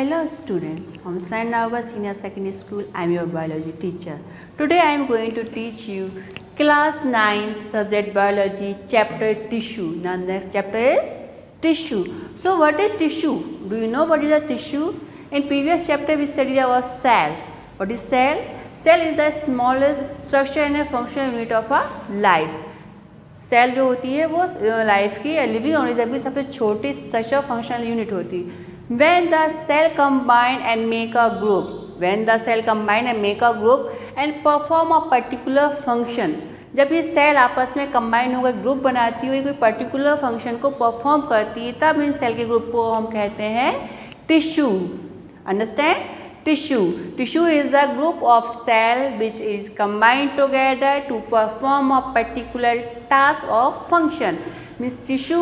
Hello students, from St. Narva Senior Secondary School, I am your biology teacher. Today I am going to teach you class 9 subject biology chapter tissue. Now next chapter is tissue. So what is tissue? Do you know what is a tissue? In previous chapter we studied about cell. What is cell? Cell is the smallest structure and a functional unit of a life. Cell जो होती है वो life की living organism की सबसे छोटी structure functional unit होती है. When the cell combine and make a group and perform a particular function, जब ये सेल आपस में कंबाइन होकर ग्रुप बनाती हुई कोई पर्टिकुलर फंक्शन को परफॉर्म करती है तब इन सेल के ग्रुप को हम कहते हैं tissue. Understand? Tissue is a group of cell which is combined together to perform a particular task or function. Means tissue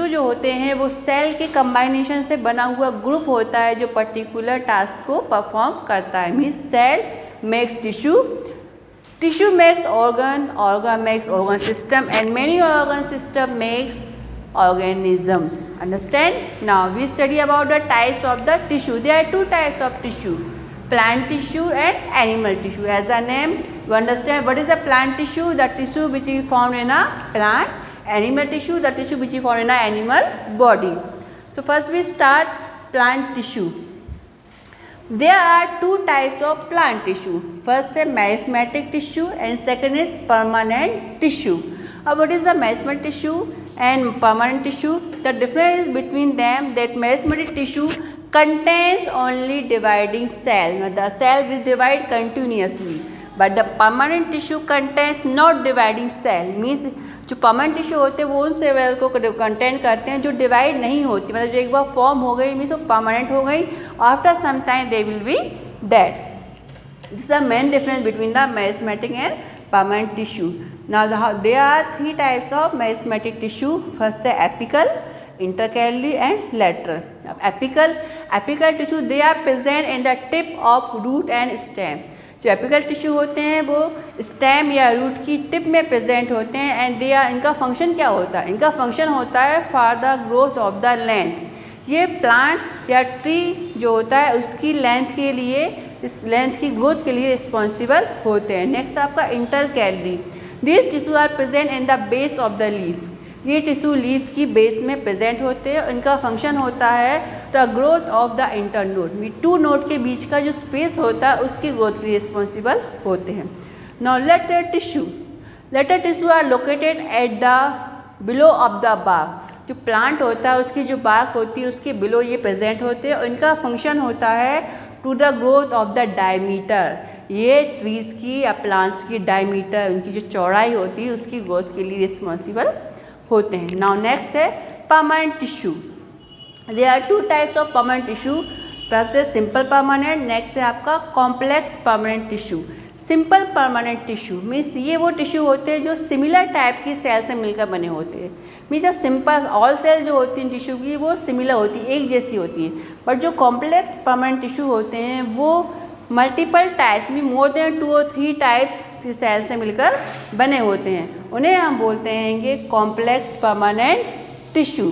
जो होते हैं वो सेल के कंबाइनेशन से बना हुआ ग्रुप होता है जो पर्टिकुलर टास्क को परफॉर्म करता है. Means cell makes tissue makes organ makes organ system and many organ system makes organisms. Understand? Now we study about the types of the tissue. There are two types of tissue, plant tissue and animal tissue. As a name you understand what is the plant tissue, the tissue which is found in a plant. Animal tissue, the tissue which is found in a animal body. So first we start plant tissue. There are two types of plant tissue. First is meristematic tissue and second is permanent tissue. What is the meristematic tissue and permanent tissue? The difference between them that meristematic tissue contains only dividing cell. The cell which divide continuously, but the permanent tissue contains not dividing cell. Means जो permanent tissue होते हैं वो उन cell को contain करते हैं जो divide नहीं होती, मतलब जो एक बार फॉर्म हो गई मीन्स वो परमानेंट हो गई, after some time they will be dead. This is the main difference between the meristematic and permanent tissue. Now there are three types of meristematic tissue. First है apical, intercalary and lateral. Apical tissue they are present in the tip of root and stem. जो apical tissue होते हैं वो stem या root की tip में present होते हैं एंड दे आर, इनका फंक्शन क्या होता है? इनका फंक्शन होता है for the growth of the length. ये प्लांट या ट्री जो होता है उसकी लेंथ के लिए, इस लेंथ की ग्रोथ के लिए रिस्पॉन्सिबल होते हैं. नेक्स्ट आपका intercalary. This tissue are present in the base of the leaf. ये टिश्यू लीफ की बेस में प्रेजेंट होते हैं. इनका फंक्शन होता है the growth of the internode. Two node के बीच का जो स्पेस होता है उसकी ग्रोथ के लिए रिस्पॉन्सिबल होते हैं. Now lateral tissue are located at the below of the bark. जो प्लांट होता है उसकी जो बार्क होती है उसके बिलो ये प्रेजेंट होते हैं. इनका फंक्शन होता है to the growth of the diameter. ये ट्रीज की या प्लांट्स की डायमीटर, उनकी जो चौड़ाई होती है उसकी ग्रोथ के लिए रिस्पॉन्सिबल होते हैं. नाउ नेक्स्ट है permanent tissue. There are two types of permanent tissue. First है सिंपल परमानेंट, नेक्स्ट है आपका complex permanent tissue. Simple permanent tissue means ये वो टिश्यू होते हैं जो सिमिलर टाइप की सेल से मिलकर बने होते हैं. मीन्स सिंपल ऑल सेल जो होती हैं टिश्यू की वो सिमिलर होती है, एक जैसी होती है. बट जो कॉम्प्लेक्स परमानेंट टिश्यू होते हैं वो मल्टीपल टाइप्स में मोर देन 2 or 3 टाइप्स की सेल से मिलकर बने होते हैं. उन्हें हम बोलते हैं कि complex permanent tissue.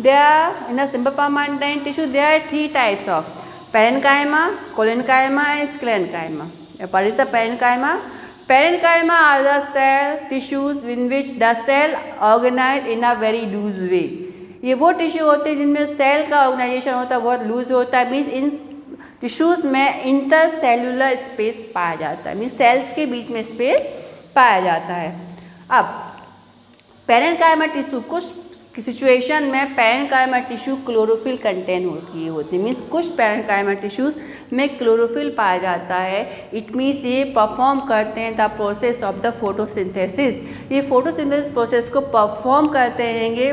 There are in the simple permanent tissue there are 3 types of parenchyma, collenchyma and sclerenchyma. What is the parenchyma? Parenchyma are the cell tissues in which the cell organized in a very loose way. ये वो tissue होते हैं जिनमें cell का organisation होता है बहुत loose होता है. मीन्स इन टिश्यूज़ में इंटरसेलुलर स्पेस पाया जाता है. मीन्स सेल्स के बीच में स्पेस पाया जाता है. अब पेरेन्काइमा टिश्यू कुछ सिचुएशन में पेरेन्काइमा टिश्यू क्लोरोफिल कंटेन होती है. मीन्स कुछ पेरेन्काइमा टिश्यूज में क्लोरोफिल पाया जाता है. इट मीन्स ये परफॉर्म करते हैं the process of the photosynthesis. ये फोटोसिंथेसिस प्रोसेस को परफॉर्म करते हैंगे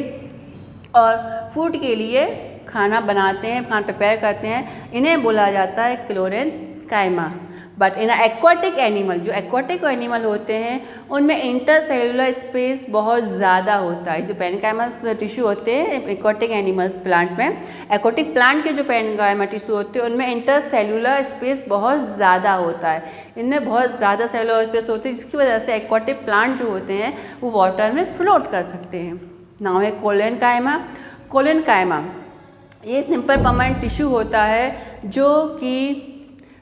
और फूड के लिए खाना बनाते हैं, खाना प्रिपेयर करते हैं. इन्हें बोला जाता है क्लोरेन्काइमा. बट इन एक्वाटिक एनिमल, जो एक्वाटिक एनिमल होते हैं उनमें इंटरसेलुलर स्पेस बहुत ज़्यादा होता है. जो पेरेन्काइमस टिश्यू होते हैं एक्वाटिक एनिमल प्लांट में, एक्वाटिक प्लांट के जो पेरेन्काइमा टिश्यू होते हैं उनमें इंटरसेलुलर स्पेस बहुत ज़्यादा होता है. इनमें बहुत ज़्यादा सेलुलर स्पेस होती है जिसकी वजह से एक्वाटिक प्लांट जो होते हैं वो वाटर में फ्लोट कर सकते हैं. नाउ है कोलेनकाइमा. ये सिंपल परमानेंट टिश्यू होता है जो कि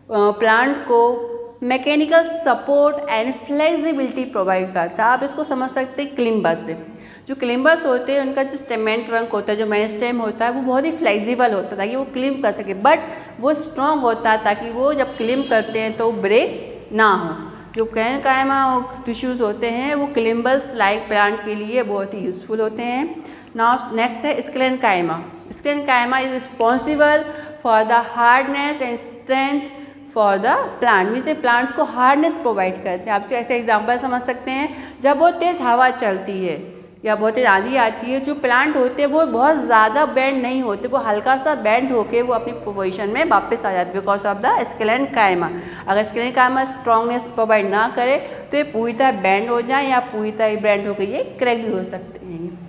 प्लांट को mechanical support and flexibility provide करता है। आप इसको समझ सकते हैं क्लिम्बस से। जो क्लिम्बस होते हैं उनका जो स्टेमेन ट्रंक होता है, जो मेन स्टेम होता है, वो बहुत ही फ्लेक्सिबल होता है ताकि वो क्लिम कर सके, बट वो स्ट्रॉन्ग होता है ताकि वो जब क्लिम करते हैं तो ब्रेक ना हो। जो कैनकाइमा टिश्यूज़ होते हैं वो क्लिम्बस लाइक प्लांट के लिए बहुत ही यूज़फुल होते हैं। नाउ नेक्स्ट है sclerenchyma. Sclerenchyma is responsible for the hardness and strength for the plant. Means plants को हार्डनेस प्रोवाइड करते हैं। आप ऐसे एग्जांपल समझ सकते हैं, जब बहुत तेज़ हवा चलती है या बहुत तेज़ आंधी आती है, जो प्लांट होते हैं वो बहुत ज़्यादा बेंड नहीं होते, वो हल्का सा बेंड होके वो अपनी पोजीशन में वापस आ जाते हैं बिकॉज ऑफ द स्क्लेरेन्काइमा। अगर स्क्लेरेन्काइमा स्ट्रॉन्गनेस प्रोवाइड ना करे तो ये पूरी तरह बेंड हो जाए या पूरी तरह बेंड होकर ये क्रैक भी हो सकते हैं।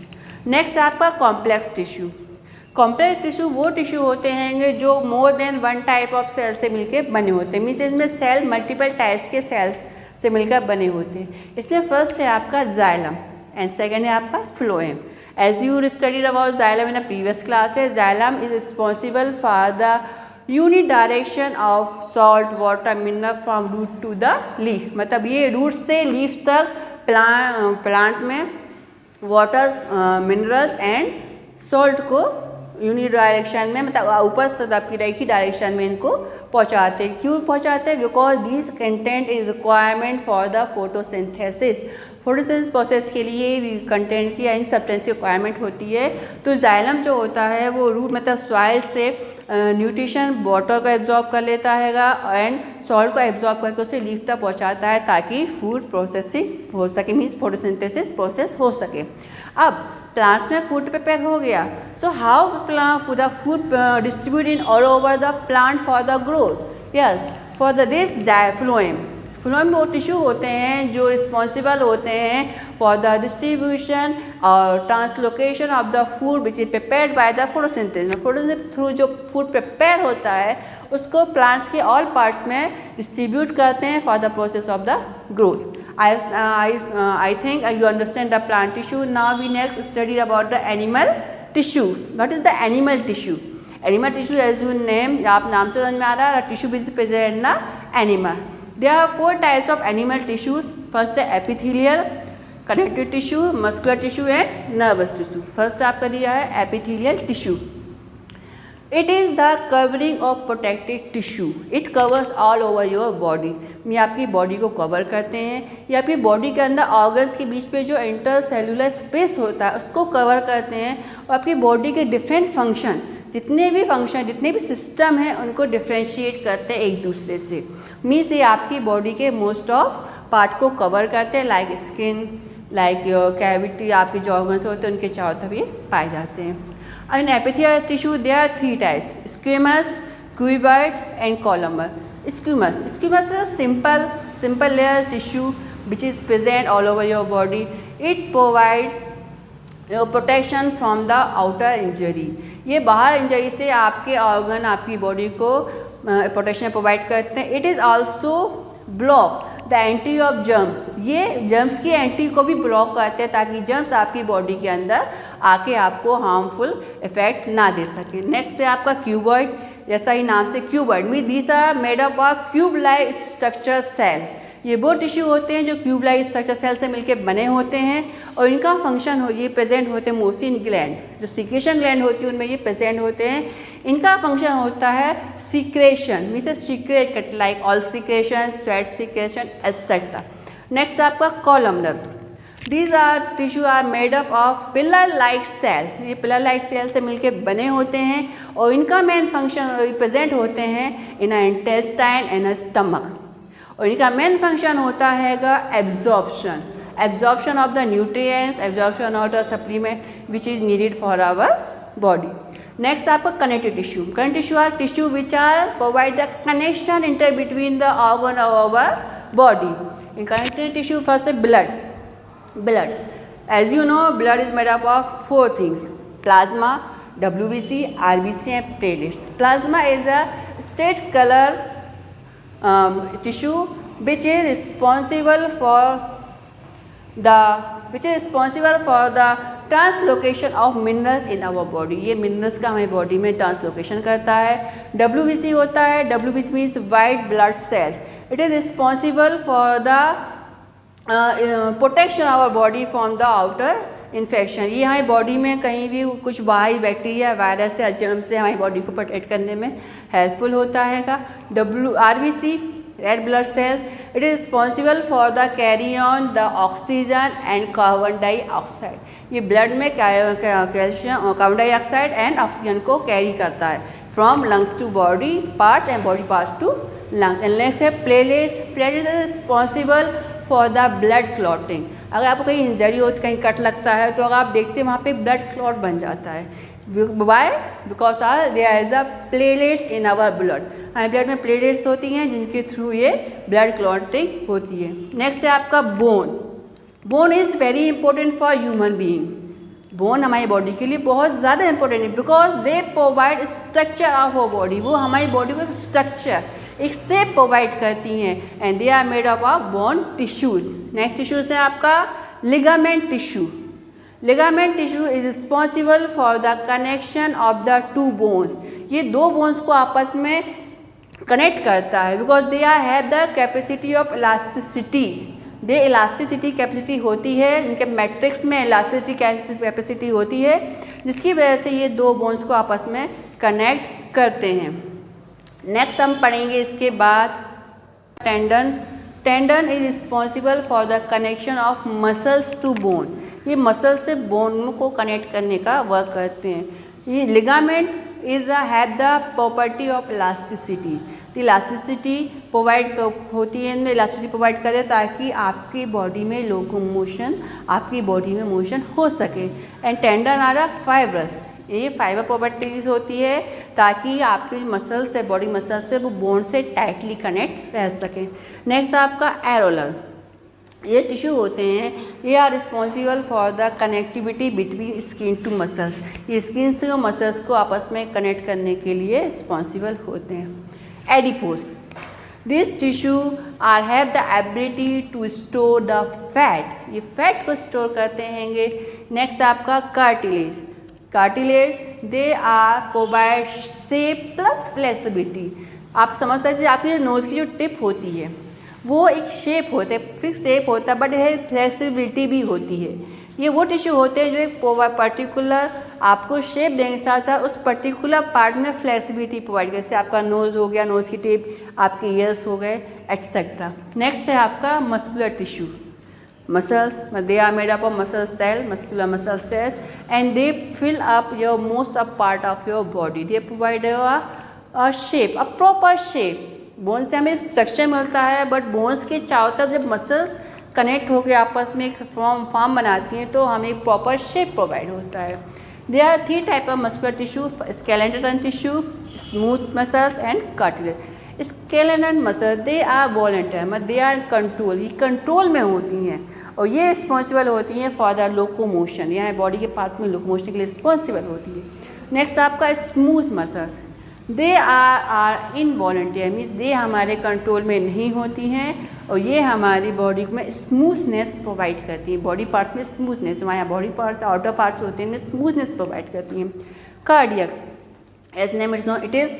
नेक्स्ट है आपका कॉम्प्लेक्स टिश्यू। कॉम्प्लेक्स टिश्यू वो टिश्यू होते हैं जो more than one type of cell से मिलकर बने होते हैं। मीन्स इसमें सेल मल्टीपल टाइप्स के सेल्स से मिलकर बने होते हैं। इसमें फर्स्ट है आपका जाइलम एंड सेकेंड है आपका phloem. As you studied about xylem in a previous class है, xylem is responsible for the unit direction of salt water mineral from root to the leaf. मतलब ये रूट से leaf तक plant में water minerals and salt को unit direction में, मतलब ऊपर से आपकी एक ही डायरेक्शन में इनको पहुंचाते हैं। क्यों पहुंचाते हैं? Because this content is requirement for the photosynthesis. Photosynthesis process के लिए कंटेंट की यानी सब्सटेंस की रिक्वायरमेंट होती है। तो जाइलम जो होता है वो रूट मतलब सॉइल से न्यूट्रिशन वाटर को एब्जॉर्ब कर लेता है एंड सॉल्ट को एब्जॉर्ब करके उसे लीफ तक पहुंचाता है ताकि फूड प्रोसेसिंग हो सके, मीन्स फोटोसिंथेसिस प्रोसेस हो सके। अब प्लांट्स में फूड प्रिपेयर हो गया, so how the food distribute in all over the plant for the growth? Yes, for the this phloem. Phloem वो टिश्यू होते हैं जो रिस्पॉन्सिबल होते हैं फॉर द डिस्ट्रीब्यूशन और translocation of the food which is prepared by the photosynthesis. Photosynthesis through जो food prepare होता है उसको प्लांट्स के ऑल पार्ट्स में डिस्ट्रीब्यूट करते हैं for the process of the growth. I think you understand the plant tissue. Now we next study about the animal tissue. What is the animal tissue? Animal tissue, as you name, आप नाम से समझ में आ रहा है, tissue is present in the animal. There are 4 types of animal tissues. First है epithelial, connective tissue, muscular tissue and nervous tissue. First आपका दिया है epithelial tissue. It is the covering of protective tissue. It covers all over your body. ये आपकी body को cover करते हैं। ये आपकी बॉडी के अंदर ऑर्गन्स के बीच पे जो इंटरसेलुलर स्पेस होता है उसको कवर करते हैं और आपकी बॉडी के डिफरेंट फंक्शन, जितने भी सिस्टम हैं उनको डिफ्रेंशिएट करते हैं एक दूसरे से। मीन्स ये आपकी बॉडी के मोस्ट ऑफ पार्ट को कवर करते हैं, लाइक स्किन, लाइक कैविटी, आपके जो ऑर्गन्स होते हैं उनके चारों तरफ ये पाए जाते हैं। In epithelial tissue there are 3 types: squamous, cuboid and columnar. Squamous is a simple layer tissue which is present all over your body. It provides protection from the outer injury. ये बाहर इंजरी से आपके organ, आपकी body को protection provide करते हैं। It is also block the entry of germs. ये germs की एंट्री को भी ब्लॉक करते हैं ताकि जर्म्स आपकी बॉडी के अंदर आके आपको हार्मफुल इफेक्ट ना दे सके। नेक्स्ट है आपका क्यूबॉइड। जैसा ही नाम से cuboid mean these are made up of cube like structure cell. ये वो टिश्यू होते हैं जो क्यूब लाइक स्ट्रक्चर सेल से मिलकर बने होते हैं और इनका फंक्शन ये प्रेजेंट होते हैं मोस्टली इन ग्लैंड, जो सीक्रेशन ग्लैंड होती है उनमें ये प्रेजेंट होते हैं। इनका फंक्शन होता है secretion, means secret cut like all secretion, sweat secretion etcetera. Next आपका columnar. These are tissue are made up of pillar like cells. ये पिलर लाइक सेल से मिलकर बने होते हैं और इनका मेन फंक्शन रिप्रेजेंट होते हैं in a intestine and a stomach. और इनका मेन फंक्शन होता है absorption of the nutrients, absorption of the supplement which is needed for our body. Next आपका connective tissue. Connective tissue are tissue which are provide the connection inter between the organ of our body. In connective tissue first है blood. As you know, blood is made up of 4 things: plasma, WBC, RBC and platelets. Plasma is a straight color tissue which is responsible for the translocation of minerals in our body, ये minerals का हमारी body में translocation करता है। WBC होता है, WBC means white blood cells, it is responsible for the protection our body from the outer infection. ये हमारी बॉडी में कहीं भी कुछ बाहरी बैक्टीरिया, वायरस या जर्म से हमारी बॉडी को प्रोटेक्ट करने में हेल्पफुल होता है। RBC red blood cells, it is responsible for the carry on the oxygen and carbon dioxide, ये ब्लड में calcium, carbon dioxide and oxygen को कैरी करता है from lungs to body parts and body parts to lung. And next है platelets, platelets is responsible for the blood clotting. अगर आपको कहीं injury होती, कहीं कट लगता है तो अगर आप देखते हैं वहाँ पे ब्लड क्लॉट बन जाता है। Why? Because there is a platelets in our blood, हमारे ब्लड में प्लेटलेट्स होती हैं जिनके थ्रू ये ब्लड क्लॉटिंग होती है। नेक्स्ट है आपका bone. Bone is very important for human being. Bone हमारी बॉडी के लिए बहुत ज़्यादा इंपॉर्टेंट है because they provide structure of our body, वो हमारी बॉडी को एक स्ट्रक्चर, एक शेप प्रोवाइड करती हैं and they are made of bone tissues. Next tissues है आपका ligament tissue. Ligament tissue is responsible for the connection of the two bones, ये दो बोन्स को आपस में कनेक्ट करता है because they are have the capacity of elasticity, they elasticity capacity होती है, इनके मैट्रिक्स में इलास्टिसिटी कैपेसिटी होती है जिसकी वजह से ये दो बोन्स को आपस में कनेक्ट करते हैं। नेक्स्ट हम पढ़ेंगे इसके बाद tendon. Tendon is responsible for the connection of muscles to bone, ये मसल से बोन को कनेक्ट करने का वर्क करते हैं। ये ligament is have the property of elasticity, elasticity provide होती है, इलास्टिसिटी प्रोवाइड करे ताकि आपकी बॉडी में लोकोमोशन, आपकी बॉडी में मोशन हो सके। And tendon are a fibrous, ये फाइबर प्रॉपर्टीज होती है ताकि आपकी मसल से, बॉडी मसल से वो बोन से टाइटली कनेक्ट रह सके। नेक्स्ट आपका एरोलर, ये टिश्यू होते हैं, ये are responsible for the connectivity between skin to muscles, ये स्किन से मसल्स को आपस में कनेक्ट करने के लिए रिस्पॉन्सिबल होते हैं। Adipose, this tissue are have the ability to store the fat, ये फैट को स्टोर करते हैंगे। नेक्स्ट आपका cartilage. Cartilage they are provide shape plus flexibility, आप समझ सकते हैं आपकी नोज़ की जो टिप होती है वो एक शेप होता है, फिक्स शेप होता है, बट है फ्लेक्सिबिलिटी भी होती है। ये वो टिश्यू होते हैं जो एक पर्टिकुलर आपको शेप देने के साथ साथ उस पर्टिकुलर पार्ट में फ्लेक्सिबिलिटी प्रोवाइड करते, जैसे आपका नोज़ हो गया, नोज़ की टिप, आपके ईयर्स हो गए, एट्सेट्रा। नेक्स्ट है आपका muscular tissue. Muscles, they are made up of muscle cell, muscular muscle cells, and they fill up your most of part of your body, they provide a shape, a proper shape. Bone से हमें structure मिलता है but bones के चारों तरफ जब muscles connect होकर आपस में एक फॉर्म बनाती हैं तो हमें एक प्रॉपर शेप प्रोवाइड होता है। They are 3 type of muscular tissue, skeleton tissue, smooth muscles and cartilage. Skeleton muscle they are volunteer, मतलब दे आर कंट्रोल, ये कंट्रोल में होती हैं और ये रिस्पॉन्सिबल होती हैं फॉर द लोकोमोशन, यहाँ बॉडी के पार्ट में लोकोमोशन के लिए रिस्पॉन्सिबल होती है। नेक्स्ट आपका smooth muscles, they are involuntary, means they हमारे कंट्रोल में नहीं होती हैं और ये हमारी बॉडी में स्मूथनेस प्रोवाइड करती हैं, बॉडी पार्ट्स में स्मूथनेस, हमारे बॉडी पार्ट्स आउटर पार्ट्स होते हैं इनमें स्मूथनेस प्रोवाइड करती हैं। Cardiac, as name is no, it is,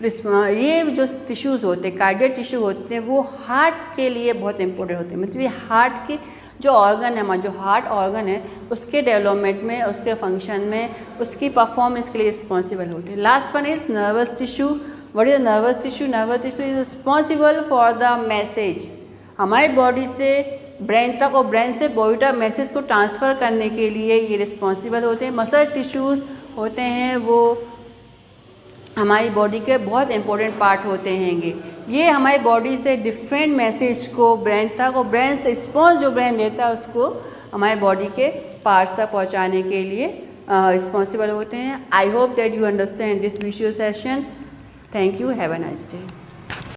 ये जो टिश्यूज़ होते हैं, कार्डियक टिश्यू होते हैं, वो हार्ट के लिए बहुत इंपॉर्टेंट होते हैं, मतलब ये हार्ट के जो ऑर्गन है, हमारा जो हार्ट ऑर्गन है उसके डेवलपमेंट में, उसके फंक्शन में, उसकी परफॉर्मेंस के लिए रिस्पॉन्सिबल होते हैं। Last one is nervous tissue. What is nervous tissue? Nervous tissue is responsible for the message, हमारी बॉडी से ब्रेन तक और ब्रेन से बॉडी तक मैसेज को ट्रांसफ़र करने के लिए ये रिस्पॉन्सिबल होते हैं। मसल टिश्यूज़ होते हैं वो हमारी बॉडी के बहुत इंपॉर्टेंट पार्ट होते हैंगे, ये हमारी बॉडी से डिफरेंट मैसेज को ब्रेन तक और ब्रेन से रिस्पॉन्स जो ब्रेन देता है उसको हमारे बॉडी के पार्ट्स तक पहुंचाने के लिए रिस्पॉन्सिबल होते हैं। I hope that you understand this video session. Thank you, have a nice day.